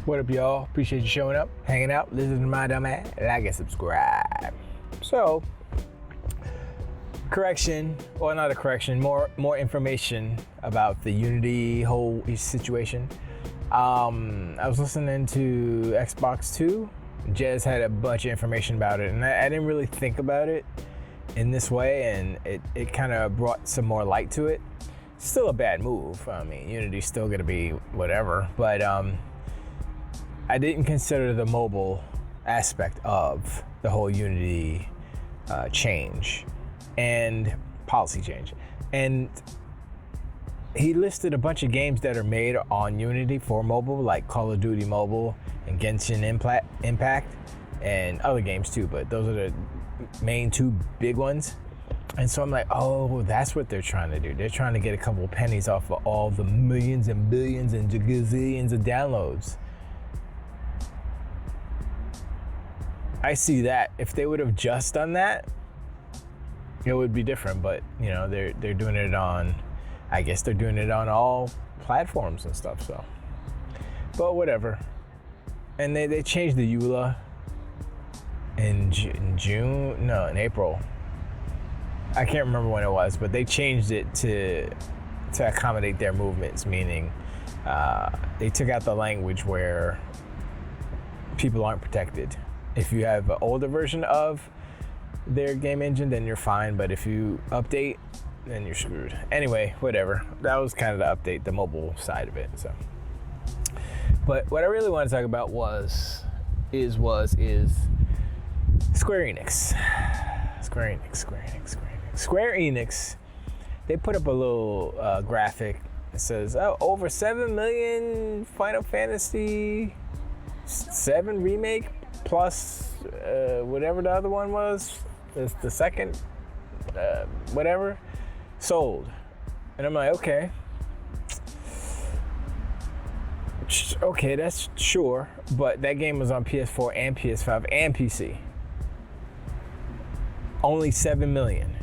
What up, y'all? Appreciate you showing up, hanging out, listening to my dumb ass. Like and subscribe. So, correction, or not a correction, more information about the Unity whole situation. I was listening to Xbox 2. Jez had a bunch of information about it, and I didn't really think about it in this way, and it kind of brought some more light to it. Still a bad move. I mean, Unity's still gonna be whatever, but I didn't consider the mobile aspect of the whole Unity change and policy change. And he listed a bunch of games that are made on Unity for mobile, like Call of Duty Mobile and Genshin Impact, and other games too, but those are the main two big ones. And so I'm like, oh, that's what they're trying to do. They're trying to get a couple pennies off of all the millions and billions and gazillions of downloads. I see that. If they would have just done that, it would be different. But you know, they're doing it on, I guess they're doing it on all platforms and stuff. So, but whatever. And they changed the EULA in April. I can't remember when it was, but they changed it to accommodate their movements. Meaning, they took out the language where people aren't protected. If you have an older version of their game engine, then you're fine. But if you update, then you're screwed. Anyway, whatever. That was kind of the update, the mobile side of it. So, but what I really want to talk about is Square Enix. Square Enix. They put up a little graphic that says, "Oh, over 7 million Final Fantasy 7 remake." Plus whatever the other one was, the second, whatever, sold. And I'm like, okay, that's sure, but that game was on PS4 and PS5 and PC. Only 7 million.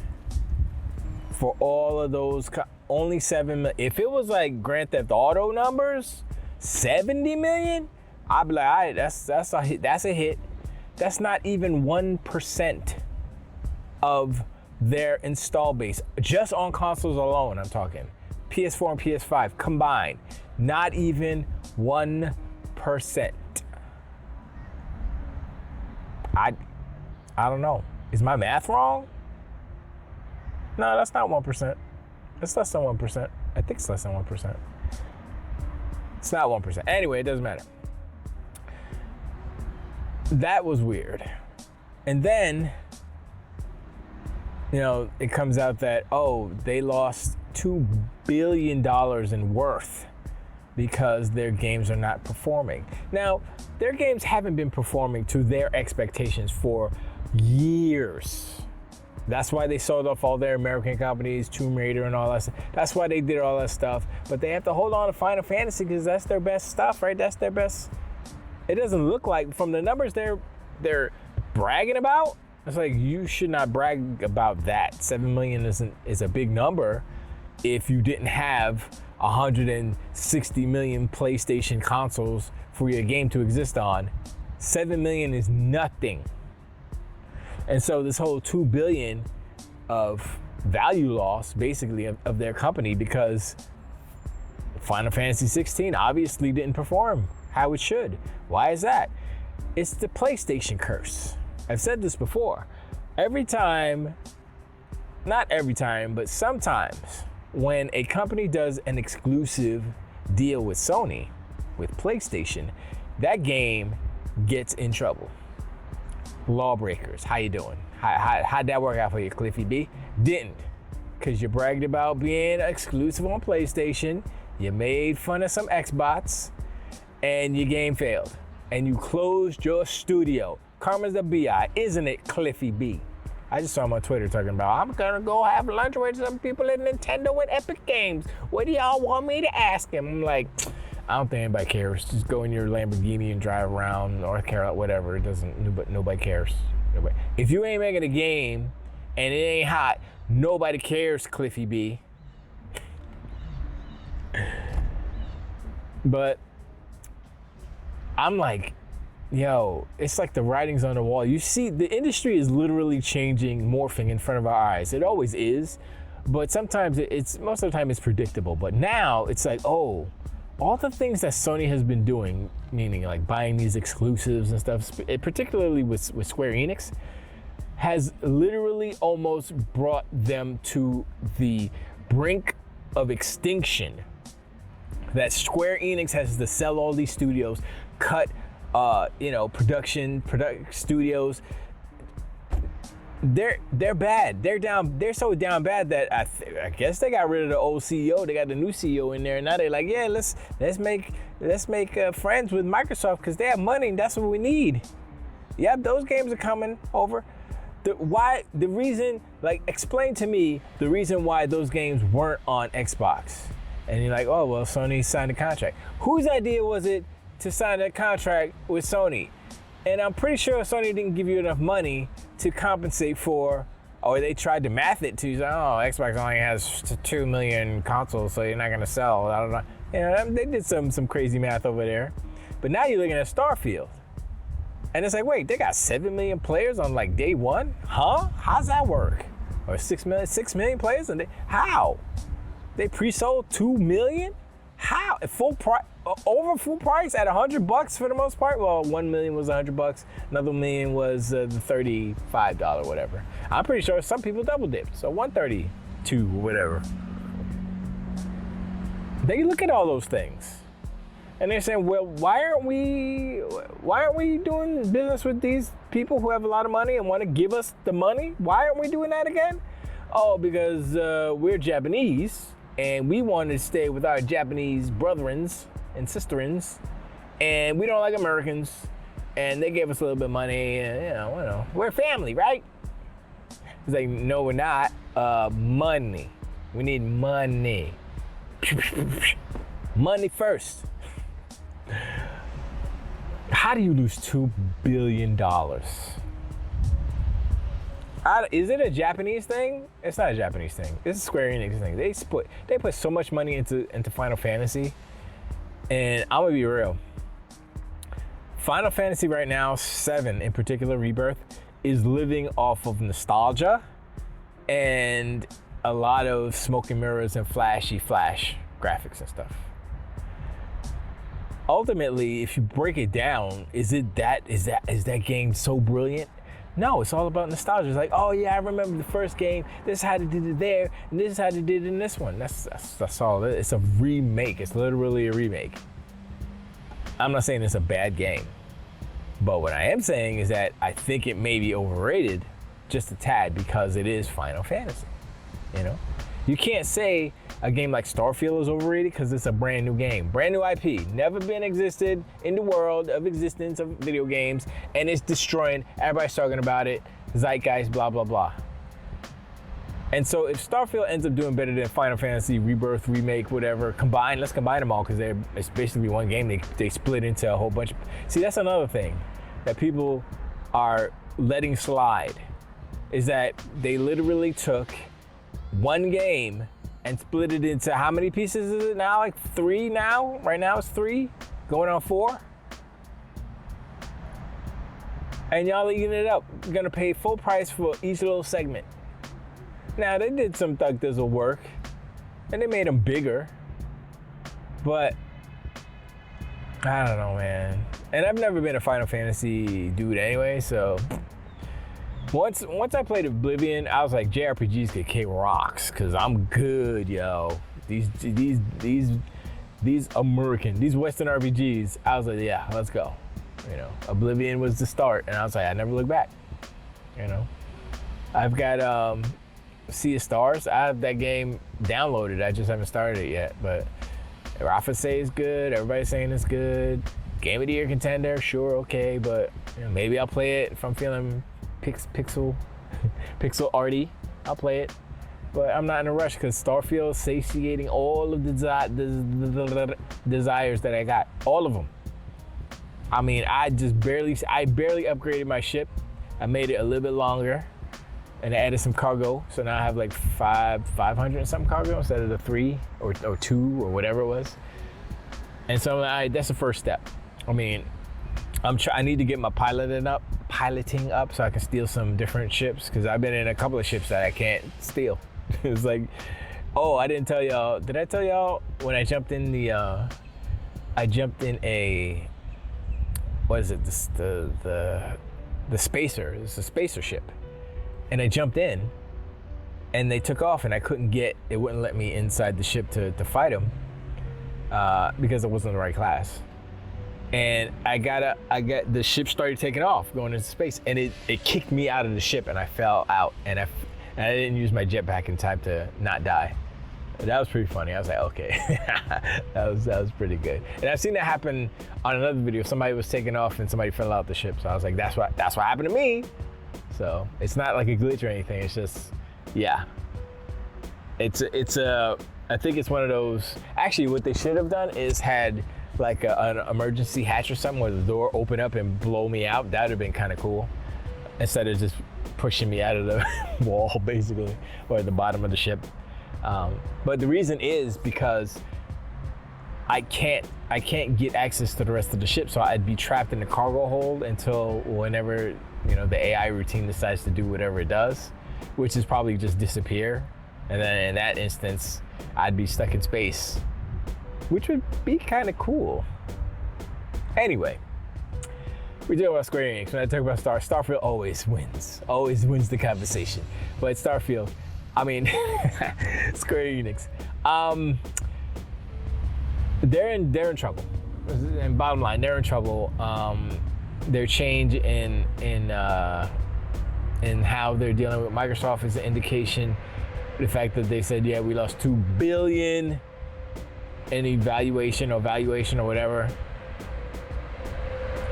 For all of those, only 7 million. If it was like Grand Theft Auto numbers, 70 million, I'd be like, all right, that's a hit. That's a hit. That's not even 1% of their install base. Just on consoles alone, I'm talking. PS4 and PS5 combined. Not even 1%. I don't know. Is my math wrong? No, that's not 1%. It's less than 1%. I think it's less than 1%. It's not 1%. Anyway, it doesn't matter. That was weird. And then, you know, it comes out that, oh, they lost $2 billion in worth because their games are not performing. Now, their games haven't been performing to their expectations for years. That's why they sold off all their American companies, Tomb Raider and all that stuff. That's why they did all that stuff. But they have to hold on to Final Fantasy because that's their best stuff, right? That's their best. It doesn't look like, from the numbers they're bragging about, it's like, you should not brag about that. 7 million is a big number if you didn't have 160 million PlayStation consoles for your game to exist on. 7 million is nothing. And so this whole 2 billion of value loss, basically, of their company, because Final Fantasy 16 obviously didn't perform how it should. Why is that? It's the PlayStation curse. I've said this before. Not every time, but sometimes when a company does an exclusive deal with Sony, with PlayStation, that game gets in trouble. Lawbreakers, how you doing? How'd that work out for you, Cliffy B? Didn't, because you bragged about being exclusive on PlayStation, you made fun of some Xbots, and your game failed. And you closed your studio. Karma's the BI, isn't it, Cliffy B? I just saw him on Twitter talking about, I'm gonna go have lunch with some people at Nintendo and Epic Games. What do y'all want me to ask him? I'm like, I don't think anybody cares. Just go in your Lamborghini and drive around North Carolina, whatever. It doesn't, nobody cares. Nobody. If you ain't making a game and it ain't hot, nobody cares, Cliffy B. But I'm like, yo, it's like the writing's on the wall. You see, the industry is literally changing, morphing in front of our eyes. It always is, but sometimes most of the time it's predictable. But now it's like, oh, all the things that Sony has been doing, meaning like buying these exclusives and stuff, particularly with Square Enix, has literally almost brought them to the brink of extinction. That Square Enix has to sell all these studios, cut production studios. They're bad. They're down. They're so down bad that I guess they got rid of the old CEO. They got the new CEO in there, and now they're like, yeah, let's make friends with Microsoft because they have money and that's what we need. Yep, those games are coming over. Explain to me the reason why those games weren't on Xbox. And you're like, oh, well, Sony signed a contract. Whose idea was it to sign a contract with Sony? And I'm pretty sure Sony didn't give you enough money to compensate for, or they tried to math it to say, oh, Xbox only has 2 million consoles, so you're not going to sell. I don't know. You know, they did some crazy math over there. But now you're looking at Starfield. And it's like, wait, they got 7 million players on like day one? Huh? How's that work? Or 6 million players? How? They pre-sold 2 million? How? At full price, over full price at $100 for the most part? Well, 1 million was $100. Another million was the $35 whatever. I'm pretty sure some people double dipped. So 132 or whatever. Then you look at all those things. And they're saying, well, why aren't we doing business with these people who have a lot of money and want to give us the money? Why aren't we doing that again? Oh, because we're Japanese and we want to stay with our Japanese brethrens and sisterins, and we don't like Americans, and they gave us a little bit of money, and we're family, right? It's like, no, we're not. Money. We need money. Money first. How do you lose $2 billion? Is it a Japanese thing? It's not a Japanese thing. It's a Square Enix thing. They put so much money into Final Fantasy, and I'm gonna be real. Final Fantasy right now, 7 in particular, Rebirth, is living off of nostalgia and a lot of smoke and mirrors and flash graphics and stuff. Ultimately, if you break it down, is that game so brilliant? No, it's all about nostalgia. It's like, oh yeah, I remember the first game. This is how they did it there, and this is how they did it in this one. That's all it is. It's a remake. It's literally a remake. I'm not saying it's a bad game, but what I am saying is that I think it may be overrated just a tad because it is Final Fantasy. You know, you can't say a game like Starfield is overrated because it's a brand new game, brand new IP, never been existed in the world of existence of video games, and it's destroying. Everybody's talking about it, zeitgeist, blah blah blah. And so if Starfield ends up doing better than Final Fantasy Rebirth, remake, whatever, let's combine them all because it's basically one game. They split into a whole bunch of. See, that's another thing that people are letting slide, is that they literally took one game and split it into, how many pieces is it now? Like 3 now? Right now it's 3, going on 4. And y'all eating it up. You're gonna pay full price for each little segment. Now they did some Thug Thizzle work, and they made them bigger, but I don't know, man. And I've never been a Final Fantasy dude anyway, so once I played Oblivion, I was like, JRPGs could kick rocks, cause I'm good, yo. These American, these Western RPGs, I was like, yeah, let's go. You know, Oblivion was the start, and I was like, I never look back. You know, I've got Sea of Stars. I have that game downloaded. I just haven't started it yet, but Rafa say it's good. Everybody's saying it's good. Game of the Year contender, sure, okay, but you know, maybe I'll play it if I'm feeling pixel arty. I'll play it, but I'm not in a rush because Starfield is satiating all of the desires that I got, all of them. I mean, I barely upgraded my ship. I made it a little bit longer, and I added some cargo, so now I have like 500 and something cargo instead of the 3 or 2 or whatever it was. And so that's the first step. I mean, I need to get my piloting up so I can steal some different ships, because I've been in a couple of ships that I can't steal. It's like, oh, I didn't tell y'all. Did I tell y'all when I jumped in a, what is it? The spacer. It's a spacer ship, and I jumped in, and they took off, and I couldn't get. It wouldn't let me inside the ship to fight them because it wasn't the right class. And I got the ship started taking off, going into space, and it kicked me out of the ship, and I fell out, and I didn't use my jetpack in time to not die. That was pretty funny. I was like, okay, that was pretty good. And I've seen that happen on another video. Somebody was taking off and somebody fell out the ship. So I was like, that's what happened to me. So it's not like a glitch or anything. It's just, yeah. I think it's one of those. Actually, what they should have done is had like an emergency hatch or something where the door open up and blow me out. That would have been kind of cool, instead of just pushing me out of the wall basically, or at the bottom of the ship. But the reason is because I can't get access to the rest of the ship, so I'd be trapped in the cargo hold until whenever the AI routine decides to do whatever it does, which is probably just disappear, and then in that instance I'd be stuck in space, which would be kind of cool. Anyway, we talk about Square Enix. When I talk about Starfield always wins the conversation. But Starfield, I mean, Square Enix, they're in trouble. And bottom line, they're in trouble. Their change in how they're dealing with Microsoft is an indication. The fact that they said, yeah, we lost $2 billion in valuation or whatever.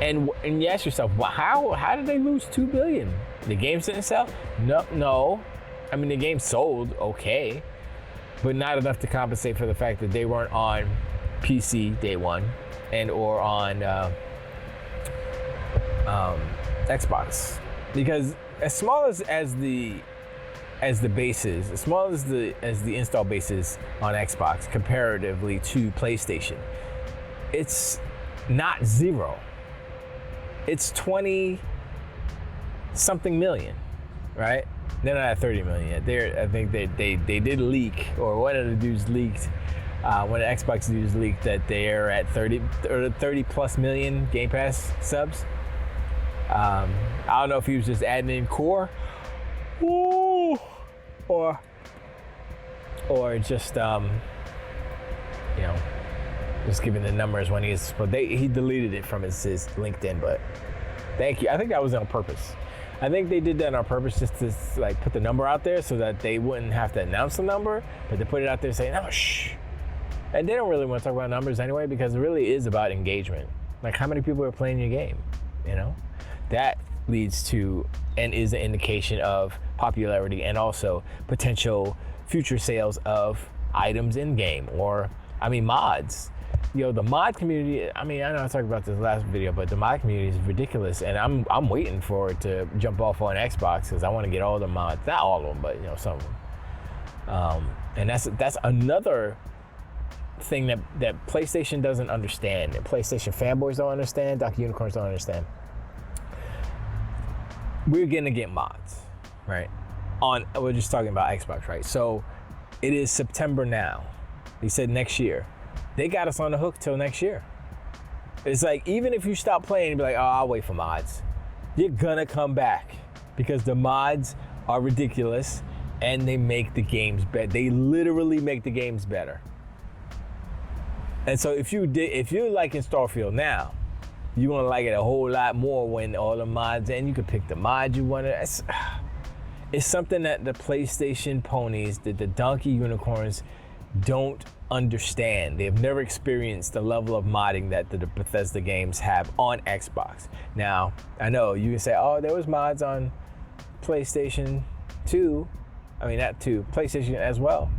And you ask yourself, well, how did they lose $2 billion? The game didn't sell? No. I mean, the game sold okay, but not enough to compensate for the fact that they weren't on PC day one and or on Xbox. Because as small as the base is, as small as the install base is on Xbox comparatively to PlayStation, it's not zero. It's 20 something million, right? They're not at 30 million yet. I think they did leak, or one of the dudes leaked, one of the Xbox dudes leaked that they're at 30 plus million Game Pass subs. I don't know if he was just adding in core, or just just giving the numbers when he deleted it from his LinkedIn. But thank you. I think that was on purpose. I think they did that on purpose just to like put the number out there so that they wouldn't have to announce the number, but they put it out there saying, no, shh. And they don't really want to talk about numbers anyway, because it really is about engagement. Like, how many people are playing your game? That leads to and is an indication of popularity and also potential future sales of items in game, or mods. The mod community, I know I talked about this last video, but the mod community is ridiculous, and I'm waiting for it to jump off on Xbox, because I want to get all the mods, not all of them, but some of them. And that's another thing that PlayStation doesn't understand, and PlayStation fanboys don't understand, Dr. Unicorns don't understand. We're gonna get mods, right? We're just talking about Xbox, right? So it is September now. They said next year. They got us on the hook till next year. It's like, even if you stop playing and be like, oh, I'll wait for mods, you're gonna come back, because the mods are ridiculous and they make the games better. They literally make the games better. And so if you're liking Starfield now, you're gonna like it a whole lot more when all the mods, and you can pick the mod you want to. It's something that the PlayStation ponies, the donkey unicorns, don't understand. They've never experienced the level of modding that the Bethesda games have on Xbox. Now, I know you can say, oh, there was mods on PlayStation 2. Not 2, PlayStation as well.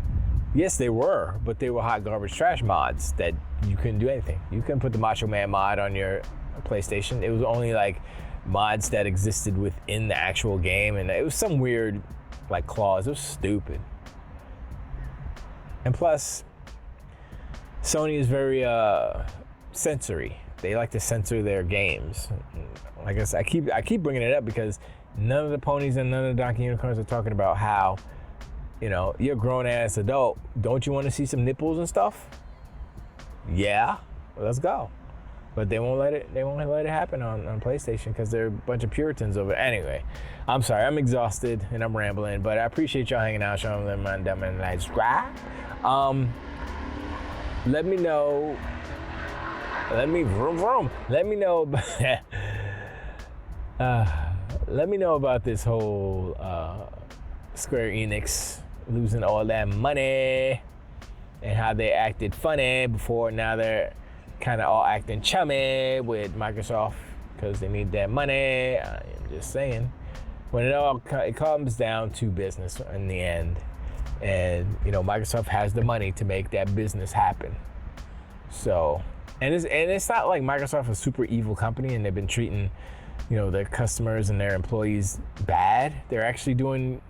Yes, they were, but they were hot garbage trash mods that you couldn't do anything. You couldn't put the Macho Man mod on your PlayStation. It was only like mods that existed within the actual game, and it was some weird like clause. It was stupid. And plus, Sony is very sensory they like to censor their games. Like I said, I keep bringing it up because none of the ponies and none of the Donkey Unicorns are talking about how, you're a grown ass adult. Don't you want to see some nipples and stuff? Yeah, let's go. But they won't let it happen on PlayStation because they're a bunch of Puritans over it. Anyway, I'm sorry, I'm exhausted and I'm rambling, but I appreciate y'all hanging out, showing them my dumb and light subscribe. Let me know. Let me know. Let me know about this whole Square Enix losing all that money and how they acted funny before. Now they're kind of all acting chummy with Microsoft because they need that money. I'm just saying, when it comes down to business in the end, and Microsoft has the money to make that business happen. So, and it's not like Microsoft is a super evil company and they've been treating their customers and their employees bad. They're actually doing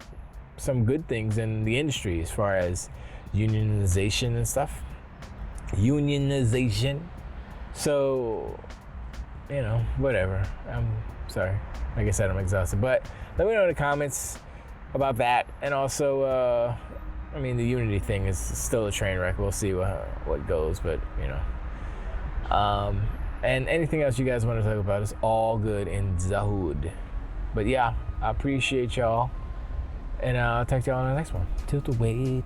some good things in the industry as far as unionization and stuff. So, whatever. I'm sorry. Like I said, I'm exhausted. But let me know in the comments about that. And also, the Unity thing is still a train wreck. We'll see what goes. But, and anything else you guys want to talk about is all good in the hood. But yeah, I appreciate y'all. And I'll talk to y'all on the next one. Till the wait.